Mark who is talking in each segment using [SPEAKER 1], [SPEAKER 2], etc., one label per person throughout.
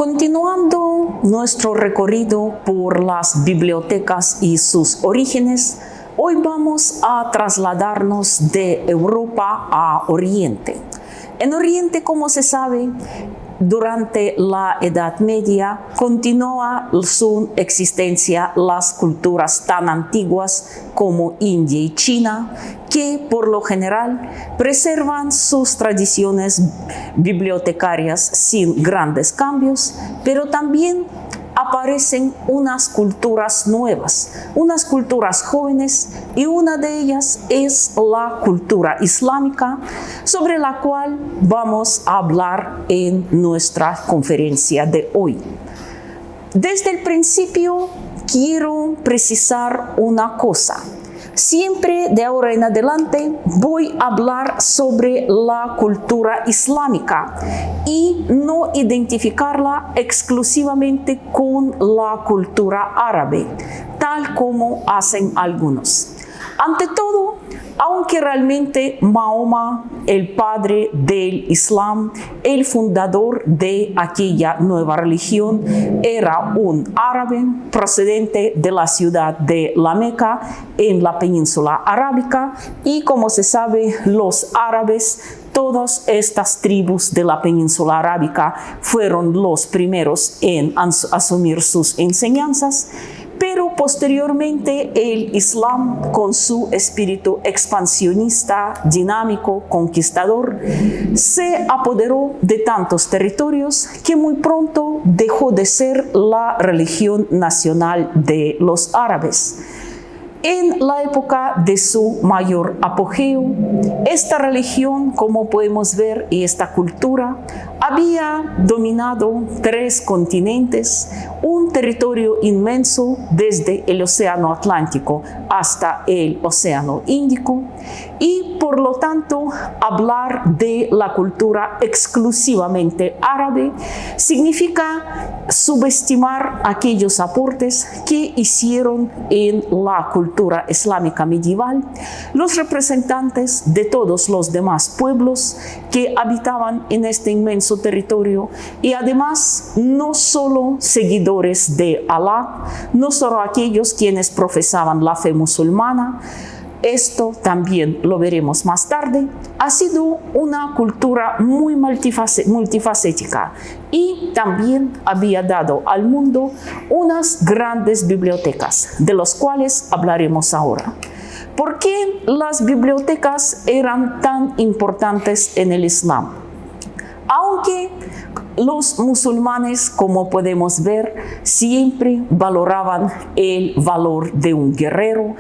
[SPEAKER 1] Continuando nuestro recorrido por las bibliotecas y sus orígenes, hoy vamos a trasladarnos de Europa a Oriente. En Oriente, como se sabe, durante la Edad Media continúa su existencia las culturas tan antiguas como India y China, que por lo general preservan sus tradiciones bibliotecarias sin grandes cambios, pero también aparecen unas culturas nuevas, unas culturas jóvenes, y una de ellas es la cultura islámica, sobre la cual vamos a hablar en nuestra conferencia de hoy. Desde el principio quiero precisar una cosa. Siempre de ahora en adelante voy a hablar sobre la cultura islámica y no identificarla exclusivamente con la cultura árabe, tal como hacen algunos. Ante todo, aunque realmente Mahoma, el padre del Islam, el fundador de aquella nueva religión, era un árabe procedente de la ciudad de La Meca en la península arábica, y como se sabe, los árabes, todas estas tribus de la península arábica, fueron los primeros en asumir sus enseñanzas. Pero posteriormente el Islam, con su espíritu expansionista, dinámico, conquistador, se apoderó de tantos territorios que muy pronto dejó de ser la religión nacional de los árabes. En la época de su mayor apogeo, esta religión, como podemos ver, y esta cultura, había dominado 3 continentes, un territorio inmenso desde el Océano Atlántico hasta el Océano Índico, y por lo tanto hablar de la cultura exclusivamente árabe significa subestimar aquellos aportes que hicieron en la cultura islámica medieval los representantes de todos los demás pueblos que habitaban en este inmenso territorio, y además no solo seguidores de Alá, no solo aquellos quienes profesaban la fe musulmana. Esto también lo veremos más tarde. Ha sido una cultura muy multifacética y también había dado al mundo unas grandes bibliotecas, de las cuales hablaremos ahora. ¿Por qué las bibliotecas eran tan importantes en el Islam? Aunque los musulmanes, como podemos ver, siempre valoraban el valor de un guerrero,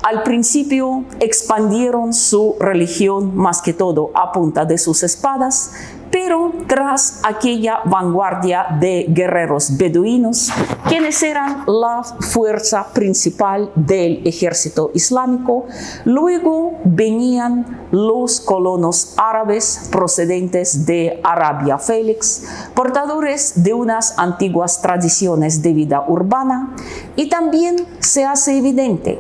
[SPEAKER 1] al principio expandieron su religión más que todo a punta de sus espadas, pero tras aquella vanguardia de guerreros beduinos, quienes eran la fuerza principal del ejército islámico, luego venían los colonos árabes procedentes de Arabia Félix, portadores de unas antiguas tradiciones de vida urbana, y también se hace evidente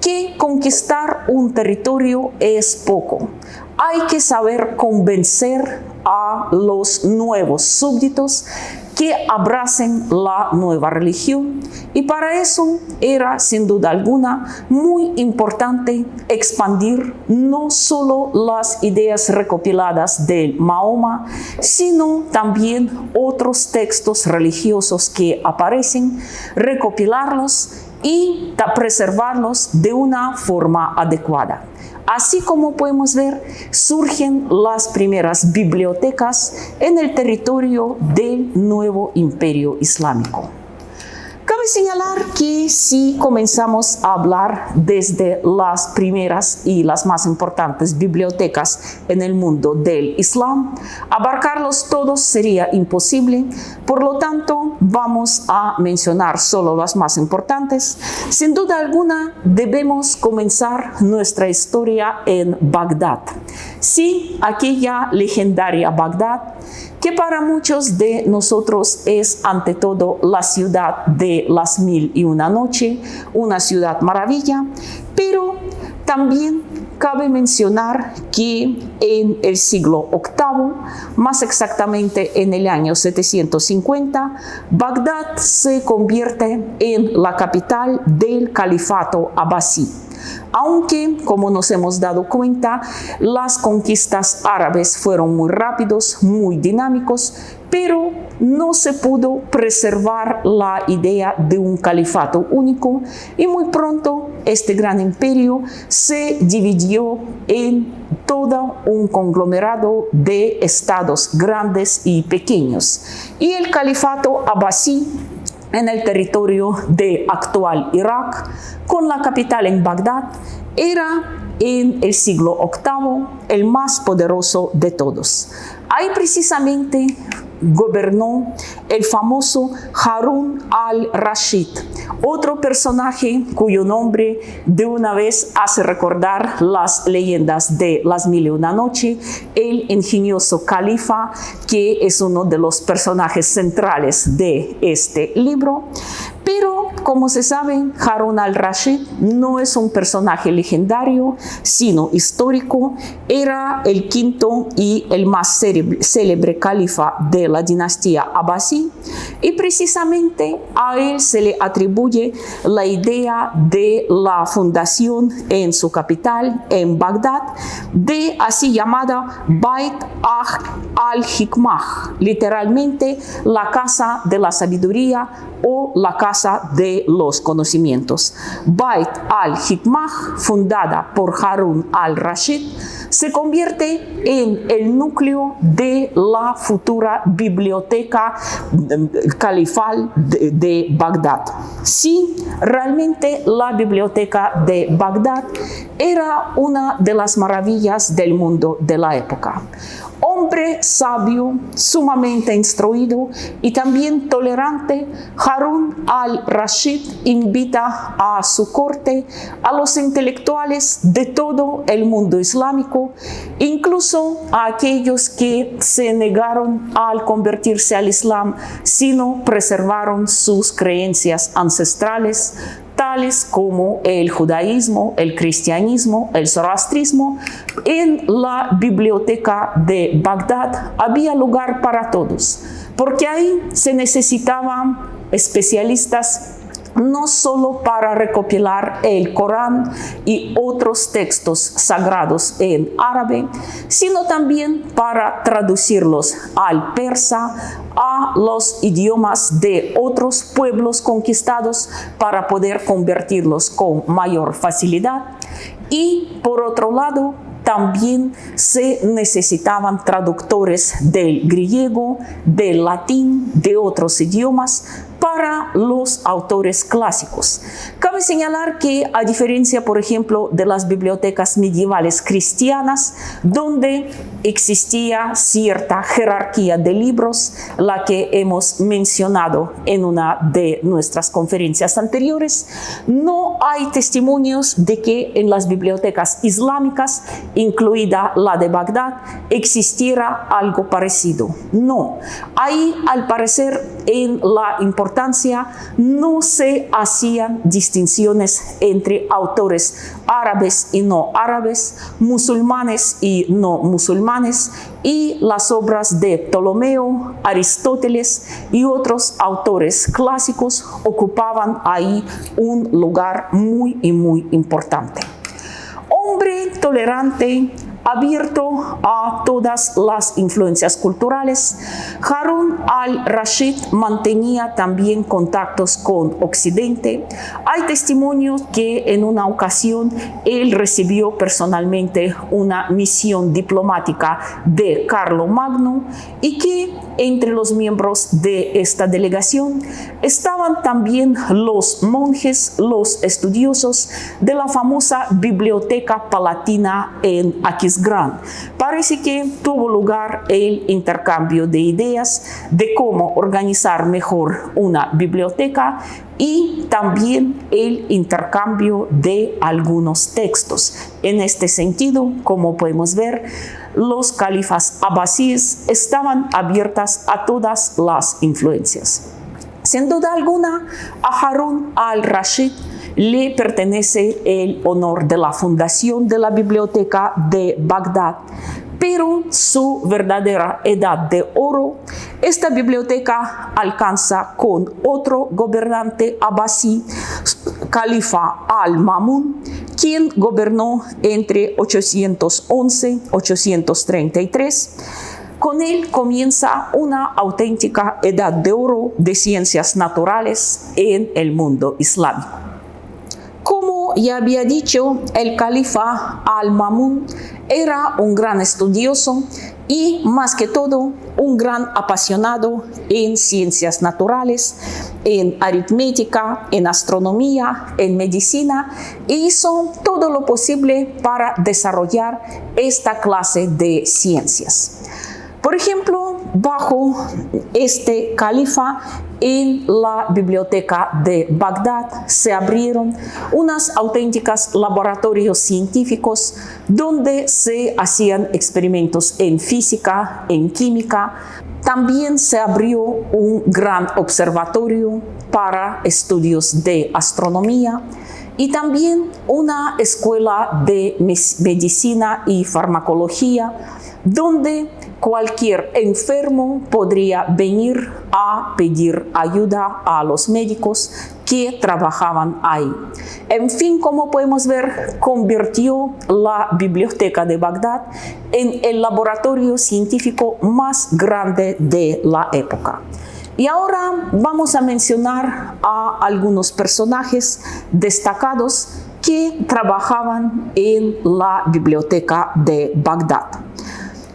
[SPEAKER 1] que conquistar un territorio es poco. Hay que saber convencer a los nuevos súbditos que abracen la nueva religión, y para eso era sin duda alguna muy importante expandir no solo las ideas recopiladas de Mahoma, sino también otros textos religiosos que aparecen, recopilarlos y preservarlos de una forma adecuada. Así como podemos ver, surgen las primeras bibliotecas en el territorio del nuevo imperio islámico. Cabe señalar que si comenzamos a hablar desde las primeras y las más importantes bibliotecas en el mundo del Islam, abarcarlos todos sería imposible. Por lo tanto, vamos a mencionar solo las más importantes. Sin duda alguna, debemos comenzar nuestra historia en Bagdad. Sí, aquella legendaria Bagdad, que para muchos de nosotros es ante todo la ciudad de las 1001 noches, una ciudad maravilla, pero también cabe mencionar que en el siglo VIII, más exactamente en el año 750, Bagdad se convierte en la capital del califato abasí. Aunque, como nos hemos dado cuenta, las conquistas árabes fueron muy rápidos, muy dinámicos, pero no se pudo preservar la idea de un califato único y muy pronto este gran imperio se dividió en todo un conglomerado de estados grandes y pequeños. Y el califato abasí en el territorio de actual Irak, con la capital en Bagdad, era en el siglo VIII el más poderoso de todos. Ahí precisamente gobernó el famoso Harún al-Rashid, otro personaje cuyo nombre de una vez hace recordar las leyendas de Las Mil y una Noche, el ingenioso califa, que es uno de los personajes centrales de este libro. Pero, como se sabe, Harún al-Rashid no es un personaje legendario, sino histórico. Era el quinto y el más célebre califa de la dinastía abasí, y precisamente a él se le atribuye la idea de la fundación en su capital, en Bagdad, de así llamada Bait al-Hikmah, literalmente la casa de la sabiduría o la casa de los conocimientos. Bait al-Hikmah, fundada por Harún al-Rashid, se convierte en el núcleo de la futura biblioteca califal de Bagdad. Sí, realmente la biblioteca de Bagdad era una de las maravillas del mundo de la época. Hombre sabio, sumamente instruido y también tolerante, Harún al-Rashid invita a su corte a los intelectuales de todo el mundo islámico, incluso a aquellos que se negaron al convertirse al Islam, sino preservaron sus creencias ancestrales, tales como el judaísmo, el cristianismo, el zoroastrismo. En la biblioteca de Bagdad había lugar para todos, porque ahí se necesitaban especialistas no solo para recopilar el Corán y otros textos sagrados en árabe, sino también para traducirlos al persa, a los idiomas de otros pueblos conquistados, para poder convertirlos con mayor facilidad. Y por otro lado, también se necesitaban traductores del griego, del latín, de otros idiomas, para los autores clásicos. Cabe señalar que, a diferencia, por ejemplo, de las bibliotecas medievales cristianas, donde existía cierta jerarquía de libros, la que hemos mencionado en una de nuestras conferencias anteriores, no hay testimonios de que en las bibliotecas islámicas, incluida la de Bagdad, existiera algo parecido. No, ahí, al parecer, en la importancia no se hacían distinciones entre autores árabes y no árabes, musulmanes y no musulmanes, y las obras de Ptolomeo, Aristóteles y otros autores clásicos ocupaban ahí un lugar muy importante. Hombre tolerante, abierto a todas las influencias culturales, Harún al-Rashid mantenía también contactos con Occidente. Hay testimonios que en una ocasión él recibió personalmente una misión diplomática de Carlomagno, y que entre los miembros de esta delegación estaban también los monjes, los estudiosos de la famosa Biblioteca Palatina en Aquisgrán. Parece que tuvo lugar el intercambio de ideas de cómo organizar mejor una biblioteca, y también el intercambio de algunos textos. En este sentido, como podemos ver, los califas abasíes estaban abiertas a todas las influencias. Sin duda alguna, a Harún al-Rashid le pertenece el honor de la fundación de la Biblioteca de Bagdad, pero su verdadera edad de oro, esta biblioteca alcanza con otro gobernante abasí, Califa al-Ma'mun, quien gobernó entre 811 y 833. Con él comienza una auténtica edad de oro de ciencias naturales en el mundo islámico. Como ya había dicho, el califa al-Ma'mun era un gran estudioso y, más que todo, un gran apasionado en ciencias naturales, en aritmética, en astronomía, en medicina, e hizo todo lo posible para desarrollar esta clase de ciencias. Por ejemplo, bajo este califa, en la biblioteca de Bagdad se abrieron unos auténticos laboratorios científicos donde se hacían experimentos en física, en química. También se abrió un gran observatorio para estudios de astronomía y también una escuela de medicina y farmacología donde cualquier enfermo podría venir a pedir ayuda a los médicos que trabajaban ahí. En fin, como podemos ver, convirtió la Biblioteca de Bagdad en el laboratorio científico más grande de la época. Y ahora vamos a mencionar a algunos personajes destacados que trabajaban en la Biblioteca de Bagdad.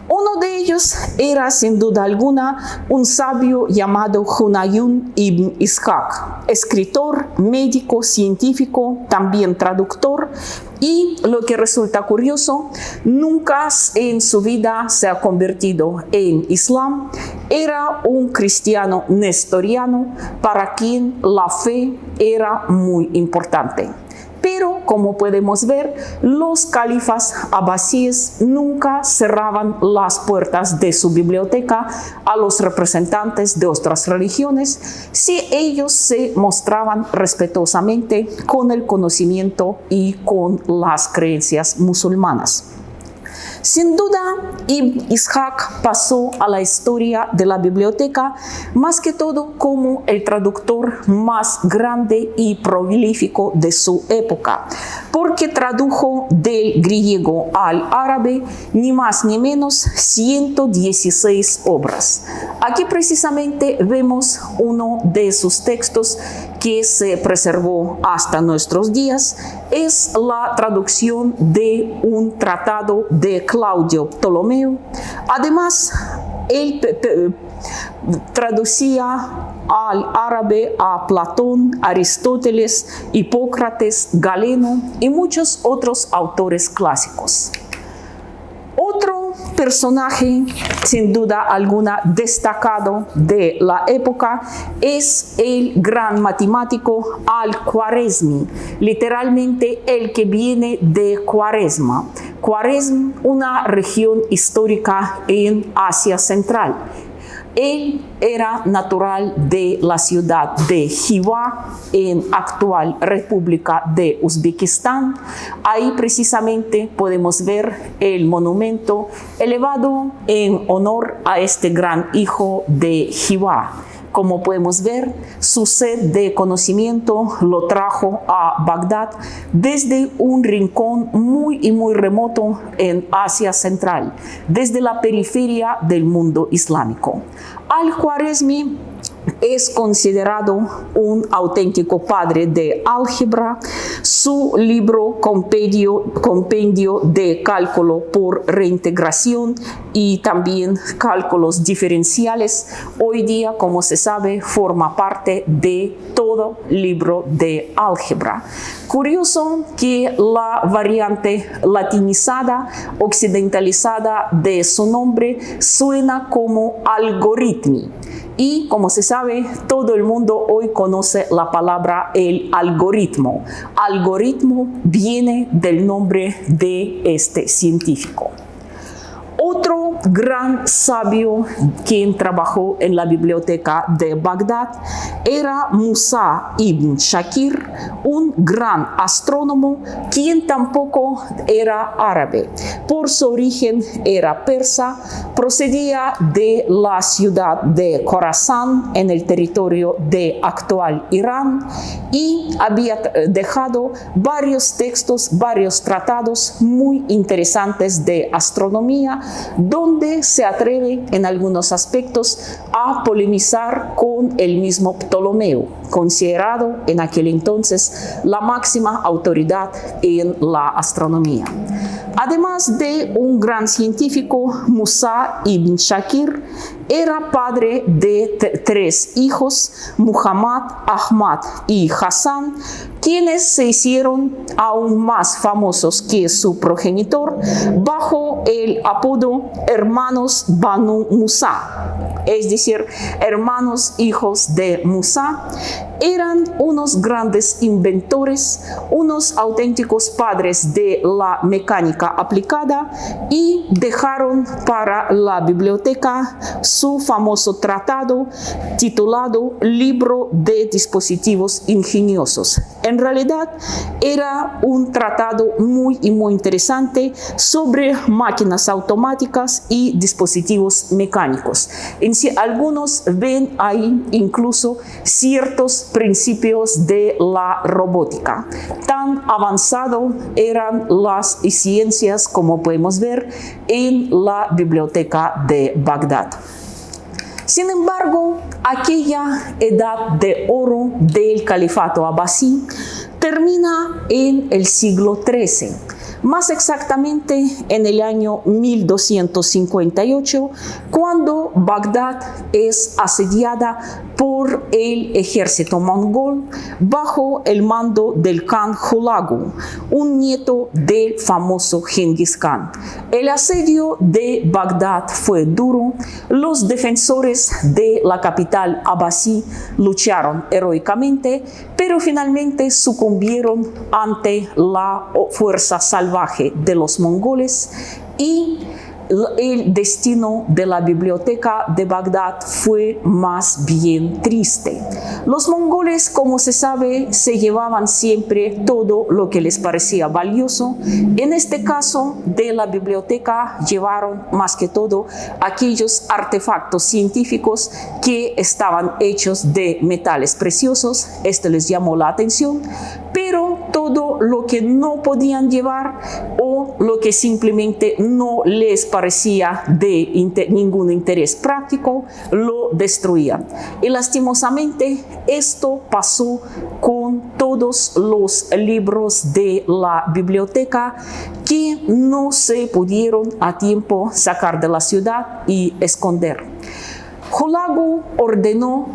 [SPEAKER 1] Uno de ellos era, sin duda alguna, un sabio llamado Hunayun ibn Ishaq, escritor, médico, científico, también traductor, y lo que resulta curioso, nunca en su vida se ha convertido en Islam. Era un cristiano nestoriano para quien la fe era muy importante. Pero, como podemos ver, los califas abasíes nunca cerraban las puertas de su biblioteca a los representantes de otras religiones si ellos se mostraban respetuosamente con el conocimiento y con las creencias musulmanas. Sin duda, Ibn Ishaq pasó a la historia de la biblioteca más que todo como el traductor más grande y prolífico de su época, porque tradujo del griego al árabe ni más ni menos 116 obras. Aquí precisamente vemos uno de sus textos que se preservó hasta nuestros días. Es la traducción de un tratado de Claudio Ptolomeo. Además, él traducía al árabe a Platón, Aristóteles, Hipócrates, Galeno y muchos otros autores clásicos. Otro personaje, sin duda alguna, destacado de la época es el gran matemático Al-Khwarizmi, literalmente el que viene de Cuaresma. Cuaresma, una región histórica en Asia Central. Él era natural de la ciudad de Xiva, en actual República de Uzbekistán. Ahí precisamente podemos ver el monumento elevado en honor a este gran hijo de Xiva. Como podemos ver, su sed de conocimiento lo trajo a Bagdad desde un rincón muy remoto en Asia Central, desde la periferia del mundo islámico. Al-Khwarizmi es considerado un auténtico padre de álgebra. Su libro compendio de cálculo por reintegración y también cálculos diferenciales, hoy día, como se sabe, forma parte de todo libro de álgebra. Curioso que la variante latinizada, occidentalizada de su nombre suena como algoritmi. Y como se sabe, todo el mundo hoy conoce la palabra el algoritmo. Algoritmo viene del nombre de este científico. Otro gran sabio quien trabajó en la biblioteca de Bagdad era Musa ibn Shakir, un gran astrónomo quien tampoco era árabe. Por su origen era persa, procedía de la ciudad de Khorasan en el territorio de actual Irán y había dejado varios textos, varios tratados muy interesantes de astronomía, donde se atreve en algunos aspectos a polemizar con el mismo Ptolomeo, considerado en aquel entonces la máxima autoridad en la astronomía. Además de un gran científico, Musa ibn Shakir era padre de 3 hijos, Muhammad, Ahmad y Hassan, quienes se hicieron aún más famosos que su progenitor bajo el apodo hermanos Banu Musa, es decir, hermanos hijos de Musa. Eran unos grandes inventores, unos auténticos padres de la mecánica aplicada y dejaron para la biblioteca su famoso tratado titulado Libro de Dispositivos Ingeniosos. En realidad era un tratado muy interesante sobre máquinas automáticas y dispositivos mecánicos. Algunos ven ahí incluso ciertos principios de la robótica. Tan avanzado eran las ciencias como podemos ver en la biblioteca de Bagdad. Sin embargo, aquella edad de oro del califato abasí termina en el siglo XIII, más exactamente en el año 1258, cuando Bagdad es asediada por el ejército mongol bajo el mando del Khan Hulagu, un nieto del famoso Genghis Khan. El asedio de Bagdad fue duro. Los defensores de la capital abasí lucharon heroicamente, pero finalmente sucumbieron ante la fuerza salvaje de los mongoles y el destino de la biblioteca de Bagdad fue más bien triste. Los mongoles, como se sabe, se llevaban siempre todo lo que les parecía valioso. En este caso de la biblioteca llevaron más que todo aquellos artefactos científicos que estaban hechos de metales preciosos. Esto les llamó la atención, pero todo lo que no podían llevar o lo que simplemente no les parecía de ningún interés práctico, lo destruían. Y lastimosamente esto pasó con todos los libros de la biblioteca que no se pudieron a tiempo sacar de la ciudad y esconder. Hulagu ordenó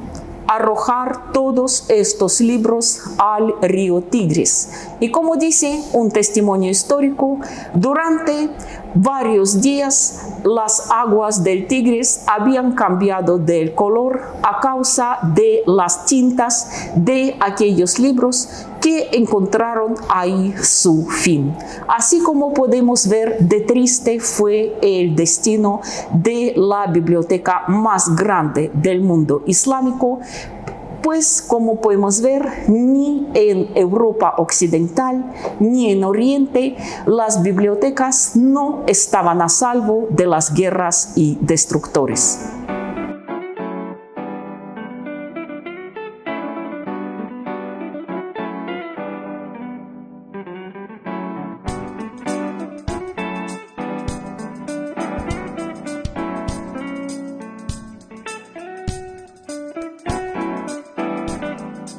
[SPEAKER 1] arrojar todos estos libros al río Tigris. Y como dice un testimonio histórico, durante varios días las aguas del Tigris habían cambiado de color a causa de las tintas de aquellos libros que encontraron ahí su fin. Así como podemos ver, de triste fue el destino de la biblioteca más grande del mundo islámico, pues como podemos ver, ni en Europa occidental ni en Oriente las bibliotecas no estaban a salvo de las guerras y destructores.